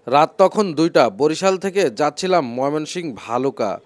রাত তখন ২টা। বরিশাল থেকে যাচ্ছিলাম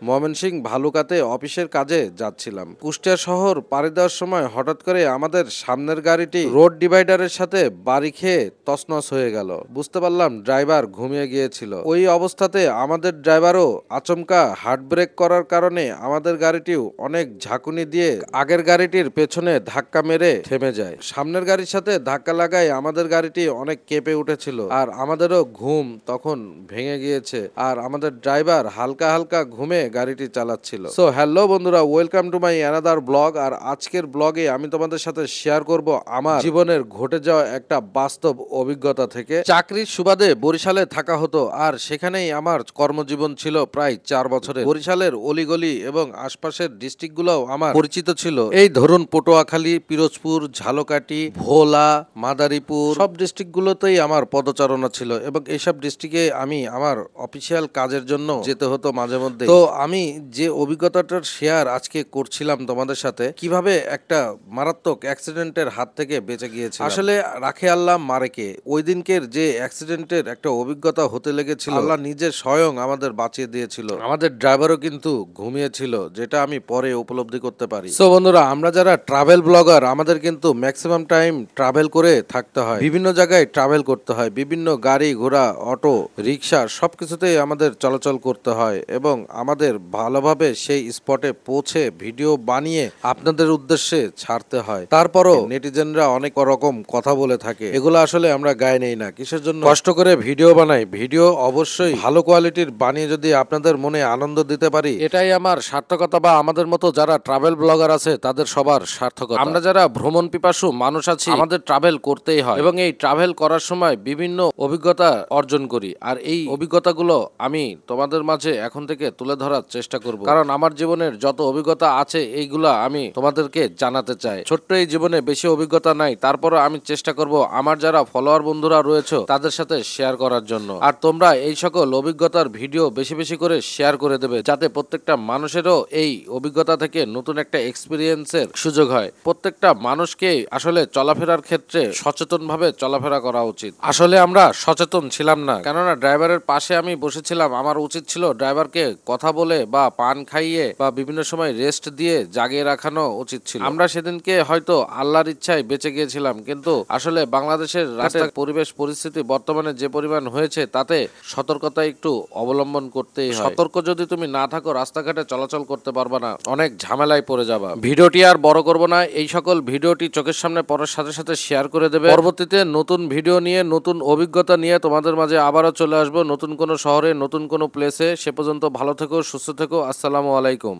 ময়মনসিংহ ভালুকাতে অফিসের কাজে যাচ্ছিলাম। কুষ্টিয়া শহর পাড়ি দেওয়ার সময় হঠাৎ করে আমাদের সামনের গাড়িটি রোড ডিভাইডারের সাথে বাড়ি খেয়ে তছনছ হয়ে গেল। বুঝতে পারলাম ড্রাইভার ঘুমিয়ে গিয়েছিল। ওই অবস্থাতে আমাদের ড্রাইভারও আচমকা হার্ড ব্রেক করার কারণে আমাদের গাড়িটিও অনেক ঝাঁকুনি দিয়ে আগের গাড়িটির পেছনে ধাক্কা মেরে থেমে যায়। সামনের গাড়ির সাথে ধাক্কা লাগায় আমাদের গাড়িটি অনেক কেঁপে উঠেছিল আর আমাদেরও ঘুম তখন ভেঙে গিয়েছে আর আমাদের ড্রাইভার হালকা হালকা ঘুমে গাড়িটি চালাচ্ছিল। সো হ্যালো বন্ধুরা, welcome to my another blog. আর আজকের ব্লগে আমি তোমাদের সাথে শেয়ার করব আমার জীবনের ঘটে যাওয়া একটা বাস্তব অভিজ্ঞতা থেকে। চাকরির সুবাদে বরিশালে থাকা হতো আর সেখানেই আমার কর্মজীবন ছিল প্রায় ৪ বছরের। বরিশালের অলিগলি এবং আশপাশের ডিস্ট্রিক্টগুলোও আমার পরিচিত ছিল। এই ধরুন পটুয়াখালী, পিরোজপুর, ঝালকাঠি, ভোলা, মাদারীপুর সব ডিস্ট্রিক্টগুলোতেই আমার পদচারণা ছিল এবং এইসব ডিস্ট্রিক্টে আমি আমার অফিসিয়াল কাজের জন্য যেতে হতো মাঝে মধ্যে। তো আমি যে অভিজ্ঞতাটার শেয়ার আজকে করছিলাম তোমাদের সাথে, কিভাবে একটা মারাত্মক অ্যাক্সিডেন্টের হাত থেকে বেঁচে গিয়েছে। আসলে রাখে আল্লাহ মারেকে, ওই দিনকের যে অ্যাক্সিডেন্টের একটা অভিজ্ঞতা হতে লেগেছিল, আল্লাহ নিজে স্বয়ং আমাদের বাঁচিয়ে দিয়েছিল। আমাদের ড্রাইভারও কিন্তু ঘুমিয়েছিল, যেটা আমি পরে উপলব্ধি করতে পারি। সো বন্ধুরা, আমরা যারা ট্রাভেল ব্লগার, আমাদের কিন্তু ম্যাক্সিমাম টাইম ট্রাভেল করে থাকতে হয়, বিভিন্ন জায়গায় ট্রাভেল করতে হয়, বিভিন্ন গাড়ি ঘোড়া, অটো, রিক্সা সবকিছুতেই আমাদের চলাচল করতে হয় এবং আমাদের ভালোভাবে সেই স্পটে পৌঁছে ভিডিও বানিয়ে আপনাদের উদ্দেশ্যে ছাড়তে হয়। তারপরও নেটিজেনরা অনেক রকম কথা বলে থাকে, এগুলো আসলে আমরা গায়ে নেই না। কিসের জন্য কষ্ট করে ভিডিও বানাই? ভিডিও অবশ্যই ভালো কোয়ালিটির বানিয়ে যদি আপনাদের মনে আনন্দ দিতে পারি, এটাই আমার সার্থকতা, বা আমাদের মতো যারা ট্রাভেল ব্লগার আছে তাদের সবার সার্থকতা। আমরা যারা ভ্রমণ পিপাসু মানুষ আছি, আমাদের ট্রাভেল করতেই হয় এবং এই ট্রাভেল করার সময় বিভিন্ন অভিজ্ঞতা অর্জন করি। আর এই অভিজ্ঞতাগুলো আমি তোমাদের মাঝে এখন থেকে তুলে ধরার চেষ্টা করব, কারণ আমার জীবনের যত অভিজ্ঞতা আছে এইগুলা আমি তোমাদেরকে জানাতে চাই। ছোট্ট এই জীবনে বেশি অভিজ্ঞতা নাই, তারপরও আমি চেষ্টা করব আমার যারা ফলোয়ার বন্ধুরা রয়েছে তাদের সাথে শেয়ার করার জন্য। আর তোমরা এই সকল অভিজ্ঞতার ভিডিও বেশি বেশি করে শেয়ার করে দেবে, যাতে প্রত্যেকটা মানুষেরও এই অভিজ্ঞতা থেকে নতুন একটা এক্সপিরিয়েন্সের সুযোগ হয়। প্রত্যেকটা মানুষকে আসলে চলাফেরার ক্ষেত্রে সচেতনভাবে চলাফেরা করা উচিত। আসলে আমরা সচেতন ছিলাম না, কেননা ড্রাইভারের পাশে আমি বসেছিলাম। আমার উচিত ছিল ড্রাইভারকে কথা বলে বা পান খাইয়ে বা বিভিন্ন সময় রেস্ট দিয়ে জাগিয়ে রাখানো উচিত ছিল। আমরা সেদিনকে হয়তো আল্লাহর ইচ্ছায় বেঁচে গিয়েছিলাম, কিন্তু আসলে বাংলাদেশের রাস্তার পরিবেশ পরিস্থিতি বর্তমানে যে পরিমাণ হয়েছে, তাতে সতর্কতা একটু অবলম্বন করতেই হয়। সতর্ক যদি তুমি না থাকো, রাস্তাঘাটে চলাচল করতে পারবা না, অনেক ঝামেলায় পড়ে যাবা। ভিডিওটি আর বড় করব না, এই সকল ভিডিওটি চোখের সামনে পড়ার সাথে সাথে শেয়ার করে দেবে। পরবর্তীতে নতুন ভিডিও নিয়ে, নতুন অভিজ্ঞতা নিয়ে তোমাদের মাঝে আবারও চলে আসবো, নতুন কোনো শহরে, নতুন কোনো প্লেসে। সে পর্যন্ত ভালো থেকো, সুস্থ থেকো। আসসালামু আলাইকুম।